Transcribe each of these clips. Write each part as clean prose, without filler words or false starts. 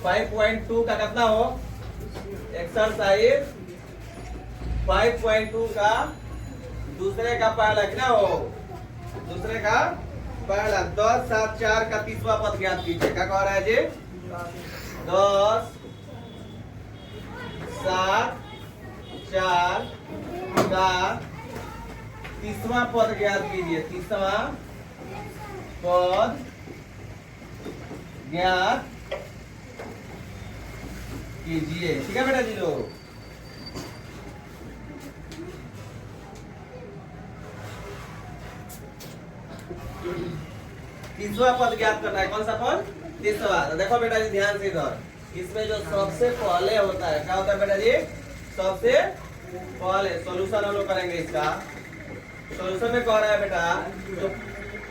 5.2 का कितना हो एक्सरसाइज 5.2 का दूसरे का पहला कितना हो दूसरे का पहला 10 7 4 का तीसरा पद ज्ञात कीजिए। क्या कह रहा है जी 10 7 4 का तीसरा पद ज्ञात कीजिए। तीसरा पद ज्ञात कीजिए। ठीक है बेटा जी लोग तीसरा पद ज्ञात करना है। कौन सा पद तीसरा। तो देखो बेटा जी ध्यान से इधर इसमें जो सबसे पहले होता है क्या होता है बेटा जी सबसे पहले सॉल्यूशन हम लोग करेंगे। इसका सॉल्यूशन में कह रहा है बेटा जो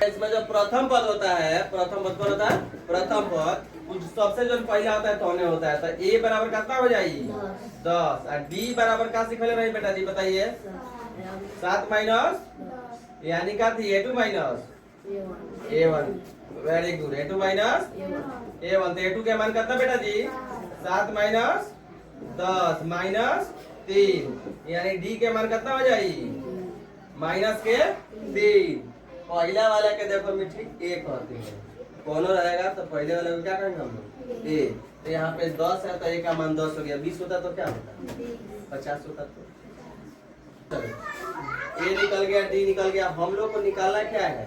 इसमें जो प्रथम पद होता है प्रथम पद कौन होता है प्रथम पद सबसे जो पहला होता है तो होने होता है। तो a बराबर कितना हो जाएगी 10 और d बराबर क्या सीखले रही बेटा जी बताइए 7 माइनस यानी क्या थी a2 minus a1 very good a2 minus a1 तो a2 के मान कितना बेटा जी 7 माइनस 10 माइनस 3 यानी d के मान कितना हो जाएगी माइनस के 3। पहला वाला के देखो मिट्टी a कहते हैं कौन रहेगा तो पहले वाले को क्या करेंगे हम लोग a। तो यहाँ पे 10 है तो a का मान 10 हो गया 20 होता तो क्या होता 50 होता तो a निकल गया d निकल गया। हम लोग को निकालना क्या है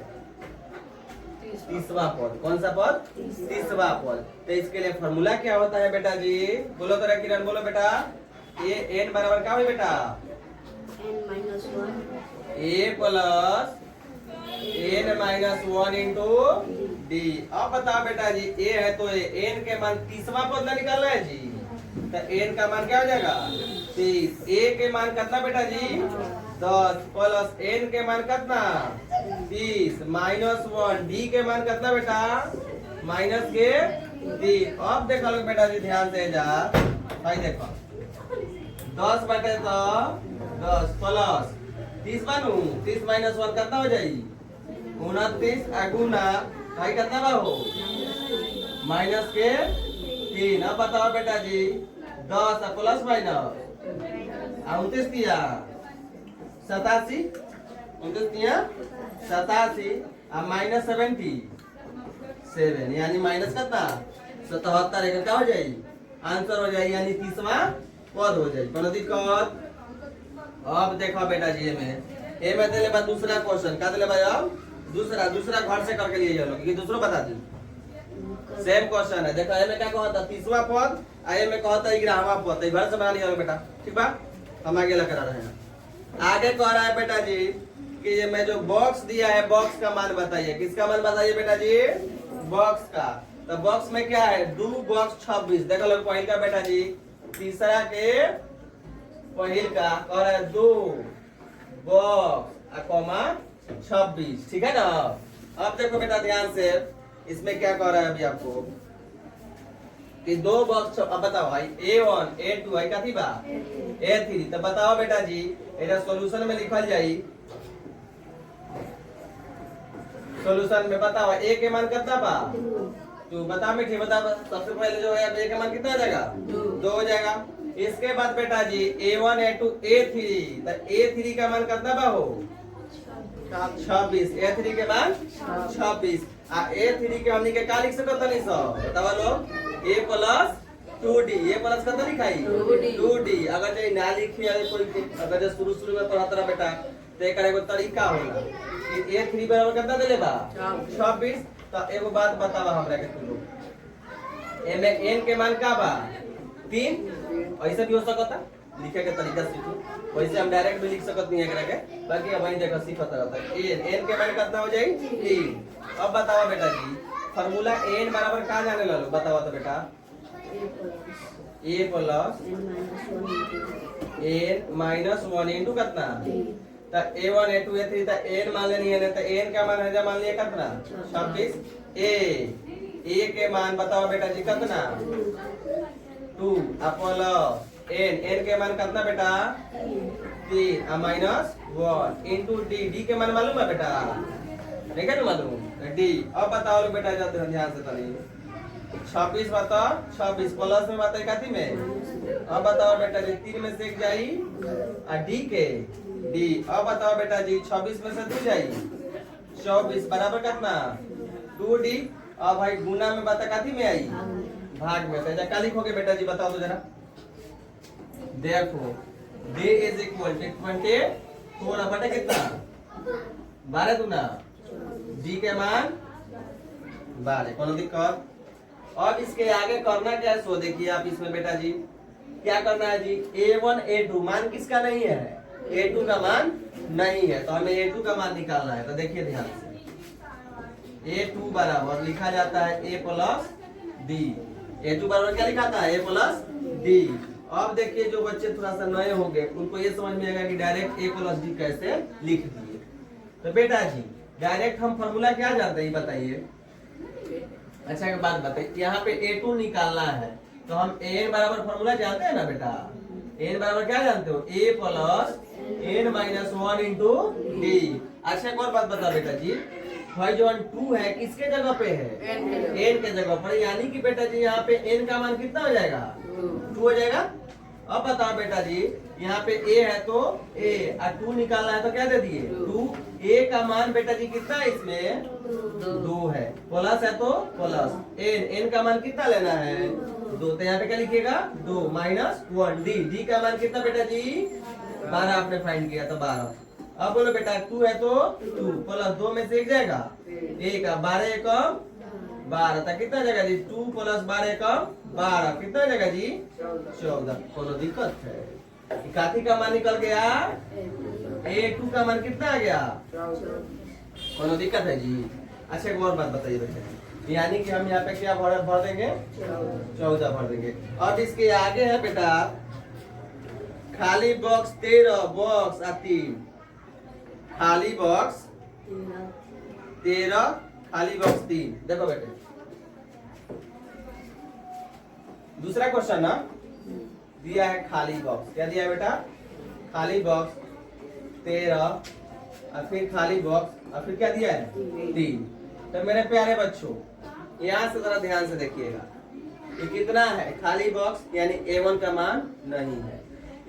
तीसरा पद। कौन सा पद तीसरा पद। तो इसके लिए फॉर्मूला क्या होता है बेटा जी बोलो तो किरण बोलो बेटा a n बराबर क्या हो बेटा a plus n minus 1 into D. अब बताओ बेटा जी a है तो n के मान तीसरा पद ना निकालना है जी। तो n का मान क्या हो जाएगा 30 a के मान कितना बेटा जी 10 प्लस n के मान कितना 30 माइनस 1 d के मान कितना बेटा माइनस के 3। अब देखो लोग बेटा जी ध्यान से जा भाई देखो 10 बटे तो 10 प्लस 30 बनू 30 माइनस 1 कितना हो जाएगी 29 गुना भाई कितना बा हो माइनस के 3। अब बताओ बेटा जी 10 प्लस माइनस 29 दिया 87 29 दिया 87 और माइनस 77 यानी माइनस कितना 77 क्या हो जाएगी आंसर हो जाएगी यानी तीसरा पद हो जाएगी। कोनो दिक्कत। अब देखो बेटा जी में दिले बा दूसरा क्वेश्चन क्या दिले भाई अब दूसरा घर से करके लिए चलो क्योंकि दूसरा बता दी सेम क्वेश्चन है। देखो ए में क्या कहता तीसरा पद आ में कहता है 11वां पद। तो घर से बना लिया बेटा ठीक बा हम आगे लगा रहे हैं। आगे कह रहा है बेटा जी कि ये मैं जो बॉक्स दिया है बॉक्स का मान बताइए। किसका मान बताइए बेटा जी बॉक्स का। तो बॉक्स में क्या है 2 बॉक्स 26। देखो लोग पहल का बेटा जी तीसरा के पहल का कह रहा है 2 बॉक्स कॉमा 26 ठीक है ना। अब देखो बेटा ध्यान से इसमें क्या कह रहा है अभी आपको कि 2 बॉक्स। अब बताओ भाई A1 A2 है क्या थी बा A3। तो बताओ बेटा जी एटा सॉल्यूशन में लिखल जाई। सॉल्यूशन में बताओ A के मान कितना बा 2 बता मिठी बता सबसे पहले जो है A के मान कितना आ जाएगा 2 हो जाएगा। इसके बाद बेटा जी A1 A2 A3। तो A3 का मान कितना बा हो 26 A3 के मान 26 A3 के हमनी के का लिख सकत नहीं सब बतावा लोग A plus 2D A plus कितना लिखाई 2D। अगर जे ना लिखी है कोई अगर जे शुरू में पढ़ा तरह बेटा तो एक एगो तरीका होला कि A3 बराबर कितना देले बा 26। तो एगो बात बतावा हमरा के तुम लोग ए में n के मान का बा 3 ऐसे भी हो सकता लिखे के तरीका सीखो। वैसे हम डायरेक्ट भी लिख सकत नहीं है के बाकी अब वही देखो सीखत रहता है n के मान कितना हो जाई 3। अब बताओ बेटा जी फार्मूला n बराबर का जाने लो बताओ तो बेटा a plus n minus 1 into कितना तो A1 A2 A3 तो n मान लेनी है तो n का मान है मान लिया कितना 26। a के मान बताओ बेटा जी कितना 2 प्लस n के मान कितना बेटा 3 माइनस 1 इंटू d के मान मालूम है बेटा नहीं क्या मालूम d। अब बताओ लो बेटा ध्यान से तनी 26 बताओ 26 प्लस में बताइए काती में। अब बताओ बेटा जी 3 में से एक जाई आ डी के डी। अब बताओ बेटा जी 26 में से 2 जाई 24 बराबर कितना 2d। अब भाई गुना में बता काती में आई भाग में। तो क्या लिखोगे बेटा जी बताओ तो जरा। देखो d इज इक्वल टू 24 बटा कितना 12 दूना d के मान 12। कौन दिक्कत। अब इसके आगे करना क्या है सो देखिए आप इसमें बेटा जी क्या करना है जी a1 a2 मान किसका नहीं है a2 का मान नहीं है तो हमें a2 का मान निकालना है। तो देखिए ध्यान से a2 बराबर लिखा जाता है a प्लस d। a2 बराबर क्या लिखा था a प्लस d। अब देखिए जो बच्चे थोड़ा सा नए होंगे उनको ये समझ में आएगा कि डायरेक्ट a प्लस d कैसे लिख दिए। तो बेटा जी डायरेक्ट हम फॉर्मूला क्या जानते हैं बताइए। अच्छा एक बात बताइए यहाँ पे a2 निकालना है तो हम an बराबर फॉर्मूला जानते हैं ना बेटा। n बराबर क्या जानते हो a plus n minus 1 into D. अच्छा एक और बात बता बेटा जी भाई जो 2 है किसके जगह पे है n के जगह पर। यानी कि बेटा जी यहाँ पे n का मान कितना हो जाएगा 2 हो जाएगा। अब बताओ बेटा जी यहाँ पे a है तो a और 2 निकालना है तो क्या दे दिए 2। a का मान बेटा जी कितना है इसमें 2 है प्लस है तो प्लस n का मान कितना लेना है 2। तो यहाँ पे क्या लिखिएगा 2 माइनस 1 d का मान कितना बेटा जी 12 आपने फाइंड किया तो 12। अब बोलो बेटा 2 है तो 2 प्लस 2 में से एक जाएगा 1 12 एकम 12 तक कितना जाएगा जी 2 प्लस 12 एकम 12 कितना जाएगा जी 14। कोनो दिक्कत है काठी का मान निकल गया a2 का मान कितना आ गया कोनो दिक्कत है जी। अच्छा एक और बात बताइए बेटा यानी कि हम यहाँ पे क्या भर देंगे 14 भर देंगे। और इसके आगे है बेटा खाली बॉक्स 13 बॉक्स 3 खाली बॉक्स 13 खाली बॉक्स 3। देखो बेटे दूसरा क्वेश्चन ना दिया है खाली बॉक्स। क्या दिया है बेटा खाली बॉक्स 13 और फिर खाली बॉक्स और फिर क्या दिया है 3। तो मेरे प्यारे बच्चों यहाँ से जरा ध्यान से देखिएगा ये कितना है खाली बॉक्स यानी a1 का मान नहीं है।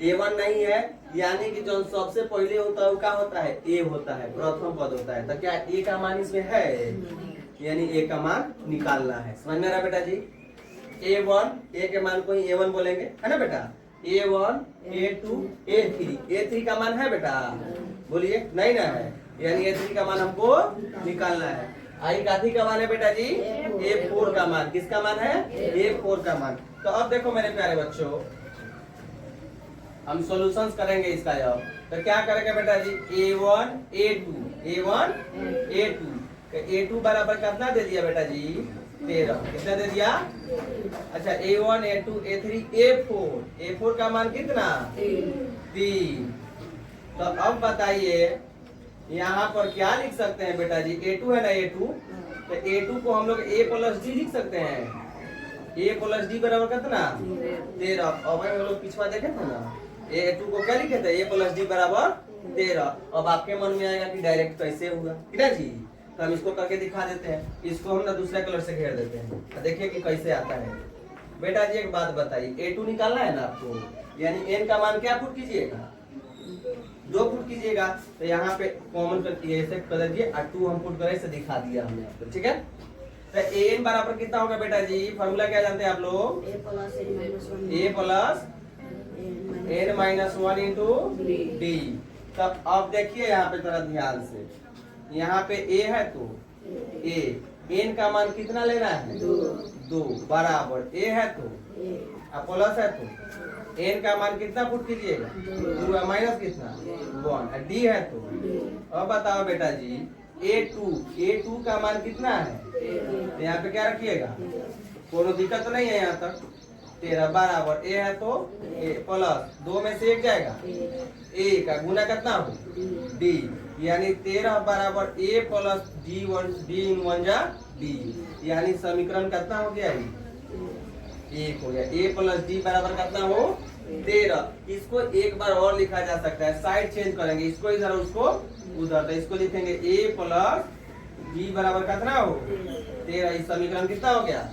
a1 नहीं है यानी कि जो सबसे पहले होता है वो क्या होता है a होता है प्रथम पद होता है। तो क्या a का मान इसमें है यानी a का मान निकालना है। समझ में आ रहा बेटा जी a1 a के मान को ही a1 बोलेंगे है ना बेटा। a1 a2 a3 का मान है बेटा बोलिए नहीं ना है यानी a3 का मान हमको निकालना है। आई काठी का मान है बेटा जी a4 का मान। किसका मान है a4 का मान। तो अब देखो मेरे प्यारे बच्चों हम सॉल्यूशंस करेंगे इसका जवाब। तो क्या करेंगे बेटा जी a1 a2 a2 बराबर कितना दे दिया बेटा जी 13 कितना दे दिया। अच्छा a1 a2 a3 a4 का मान कितना 3। तो अब बताइए यहाँ पर क्या लिख सकते हैं बेटा जी a2 है ना a2 तो a2 को हम लोग a प्लस डी लिख सकते हैं। a प्लस डी बराबर कितना 13। अब हम लोग पिछवा देखे थे ना a2 को क्या लिखे थे a प्लस डी बराबर 13। अब आपके मन में आएगा कि डायरेक्ट कैसे हुआ कितना जी। तो हम इसको करके दिखा देते हैं। इसको हम ना दूसरे कलर से घेर देते हैं तो देखिए कि कैसे आता है। बेटा जी एक बात बताइए a2 निकालना है ना आपको यानी n का मान क्या पुट कीजिएगा 2 पुट कीजिएगा। तो यहाँ पे कॉमन करके ऐसे कर दिए और 2 हम पुट करे से दिखा दिया हमने आपको ठीक है। तो an बराबर कितना होगा बेटा जी फॉर्मूला क्या जानते हैं आप लोग a plus n minus 1 into D. तब अब देखिए यहाँ पे थोड़ा ध्यान से यहाँ पे a है तो a n का मान कितना लेना है 2 बराबर a है तो प्लस है तो n का मान कितना पुट कीजिएगा 2 माइनस कितना 1 d है तो। अब बताओ बेटा जी a2 का मान कितना है तो यहाँ पे क्या रखिएगा कोनो दिक्कत तो नहीं है यहाँ तक 13 बराबर a है तो a प्लस 2 में से एक जाएगा a का गुना कितना हो d यानी 13 बराबर a प्लस d इन 1 जा d यानी समीकरण कितना हो गया एक हो गया a प्लस d बराबर कितना हो 13। इसको एक बार और लिखा जा सकता है साइड चेंज करेंगे इसको इधर उसको उधर। तो इसको लिखेंगे a प्लस d बराबर कितना हो 13। इस समीकरण कितना हो गया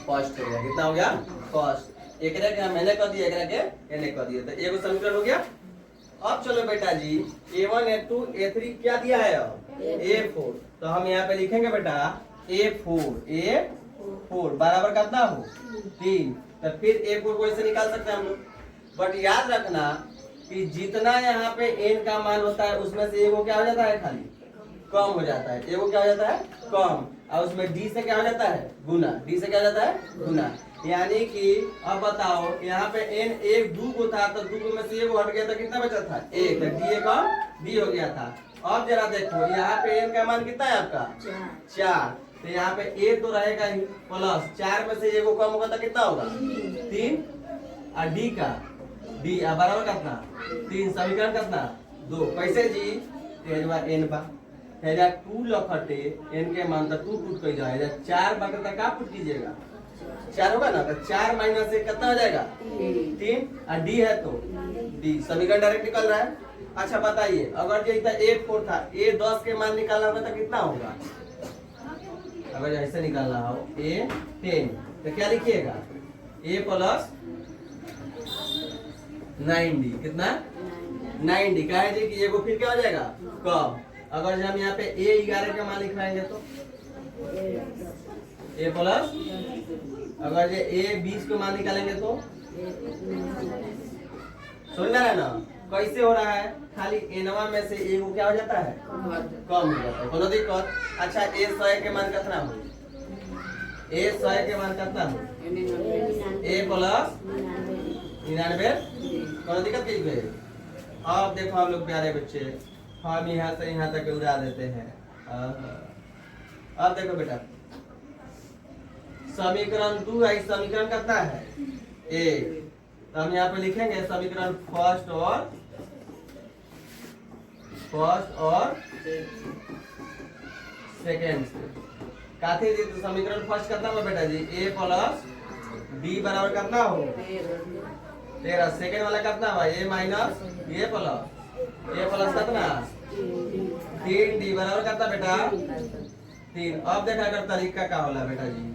फर्स्ट हो गया। कितना हो गया? फर्स्ट। एक के मैंने कर दिया, एक के एने कर दिया, तो एगो समीकरण हो गया। अब चलो बेटा जी A1 A2 A3 क्या दिया है? A4। तो हम यहाँ पे लिखेंगे बेटा A4 बराबर कितना हो? 3। तो फिर A4 को ऐसे निकाल सकते हैं हम लोग, बट याद रखना कि जितना यहाँ पे n का मान होता है उसमें से एगो क्या हो जाता है? खाली कम हो जाता है। एगो क्या हो जाता है? कम। और उसमें d से क्या हो जाता है? गुना। d से क्या हो जाता है? गुना। यानी कि अब बताओ यहाँ पे n 1 2 को था, तो 2 में से एगो हट गया तो कितना बचा था? 1। तो d कम d हो गया था। अब जरा देखो यहाँ पे n का मान कितना है आपका? 4। तो यहाँ पे a तो रहेगा ही, प्लस 4 में से एगो कम होगा तो कितना होगा? 3। और d का d बराबर कितना? 3। समीकरण कितना? 2। कैसे जी? n बा 2 लखटे n के मान तो 2 पुट कर जाएगा, 4 बटे तक का पुट कीजिएगा? 4 होगा ना, तो 4 माइनस 1 कितना हो जाएगा? 3। और d है तो d। समीकरण डायरेक्ट निकल रहा है। अच्छा बताइए, अगर जो इतना A4 था, A10 के मान निकालना होगा तो कितना होगा? अगर ऐसे निकालना हो A10 तो क्या लिखिएगा? A plus 9D। कितना? 9D। कहा है जी कि एगो फिर क्या हो जाएगा? कम। अगर हम यहाँ पे A11 का मान लिखाएंगे तो A प्लस, अगर ये A20 को मान निकालेंगे तो समझ में आ रहा है ना कैसे हो रहा है? खाली एनवा में से एगो क्या हो जाता है? कम हो जाता है। कोनो दिक्कत? अच्छा A100 के मान कितना हो? A100 के मान कितना हो? A plus 99। कोनो दिक्कत की है? अब देखो हम लोग प्यारे बच्चे, हम यहाँ से यहाँ तक उड़ा देते हैं। अब देखो बेटा समीकरण 2 है, समीकरण कितना है? 1। तो हम यहाँ पे लिखेंगे समीकरण फर्स्ट और सेकेंड से काथे जी। तो समीकरण फर्स्ट कितना हो बेटा जी? A प्लस D बराबर कितना हो? 13। सेकेंड वाला कितना हुआ? A माइनस A प्लस कितना? 3D बराबर कितना बेटा? 3। अब देखा कर तरीका का होला बेटा जी,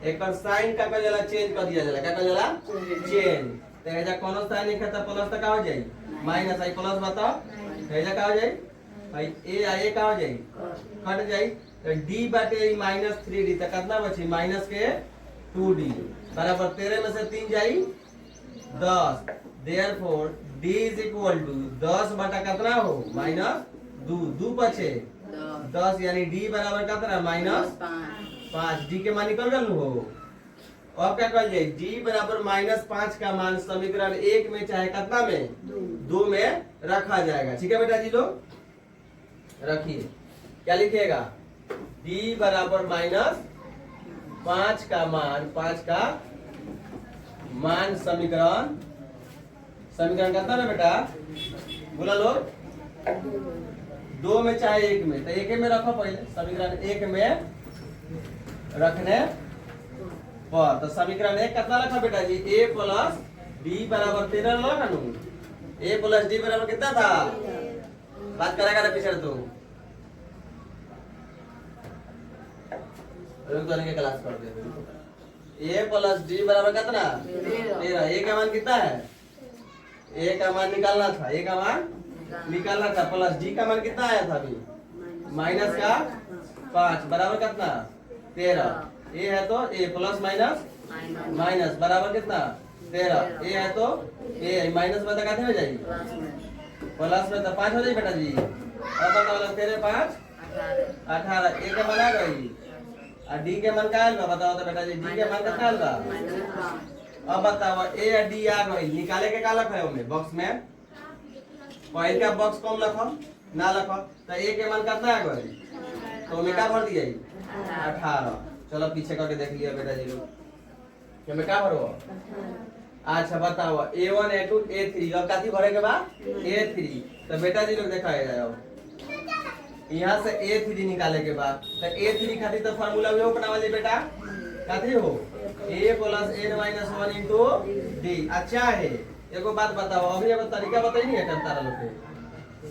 एक साइन का जला चेंज कर दिया जाला। क्या कर जाला? चेंज। तो एजा कोनो साइन नहीं खाता, प्लस तक का हो जाई माइनस। आई प्लस बताओ एजा का हो जाई भाई a का हो जाई कट जाई। तो d बाटे माइनस 3d तक कितना बची? माइनस के 2d बराबर 13 में से 3 जाई 10। Therefore d is equal to 10 बटा कितना हो? माइनस 2 बचे 10, यानी d बराबर कितना? माइनस 5। d के मान निकल गल हो। अब क्या कर जाए? d बराबर माइनस 5 का मान समीकरण 1 में चाहे कितना में? 2 में रखा जाएगा। ठीक है बेटा जी लोग रखिए। क्या लिखिएगा? d बराबर माइनस 5 का मान समीकरण कितना ना बेटा? बोला लोग 2 में चाहे 1 में, तो 1 में रखो पहले। समीकरण 1 में रखने पर तो समीकरण 1 कितना रखा बेटा जी? A प्लस D बराबर 13 लगा नू। A प्लस D बराबर कितना था? बात करेगा ना पीछे तो रुक जाने के क्लास कर दे। A प्लस D बराबर कितना? 13। A का मान कितना है? A का मान निकालना था, A का मान निकालना था। प्लस D का मान कितना आया था अभी? माइनस का 5 बराबर कितना? 13। A है तो A प्लस माइनस बराबर कितना? 13। A है तो A माइनस में तो कितने हो जाएगी? प्लस में तो 5 हो जाएगी बेटा जी। अब बताओ 13 5 18। A के मान आ गई और D के मान का आएगा? बताओ तो बेटा जी D के मान कितना आएगा? अब बताओ A और D आ गई, निकाले के का लखा है उनमें बॉक्स में? पहले का बॉक्स कम लखो ना लखो। तो A के मान कितना आ गई? तो में क्या भर दिया? 18। चलो पीछे करके देख लिया बेटा जी लोग। में क्या भरो? अच्छा बताओ A1 A2 A3 और काती भरे के बाद A3। तो बेटा जी लोग देखा है जाओ यहाँ से A3 निकाले के बाद तो A3 खातिर तो फार्मूला भी बनावा ली बेटा। काती हो A plus n minus 1 into D। अच्छा है एगो बात बताओ, अभी एगो तरीका बताई नहीं है तारा लोग के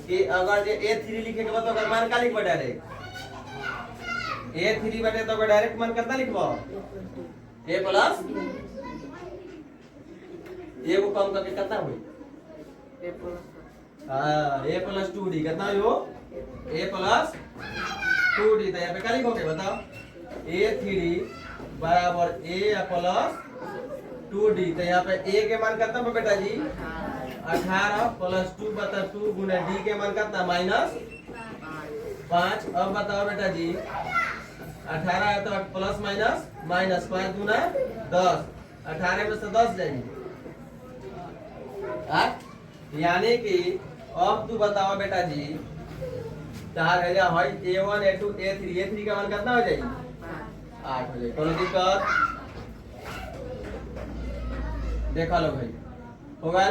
कि अगर जे A3 लिखे के बाद तो अगर मान का लिख डायरेक्ट A3 बटे तो डायरेक्ट मान कितना लिखबो A प्लस ए को कम करके कितना हुई A प्लस 2D कितना हो A प्लस 2D तो यहाँ पे क्या लिखोगे बताओ A3 बराबर A प्लस 2D तो यहाँ पे A के मान कितना बेटा जी 18 प्लस 2 बता 2 गुना D के मान कितना माइनस 5। अब बताओ बेटा जी 18 है तो प्लस माइनस माइनस 5 गुना 10 18 में से 10 जाएगी यानी कि अब तू बताओ बेटा जी 4 है A1 A2 A3 का मान कितना हो जाएगी 8 हो जाएगी। कोनो दिक्कत देखा लो भाई हो गया।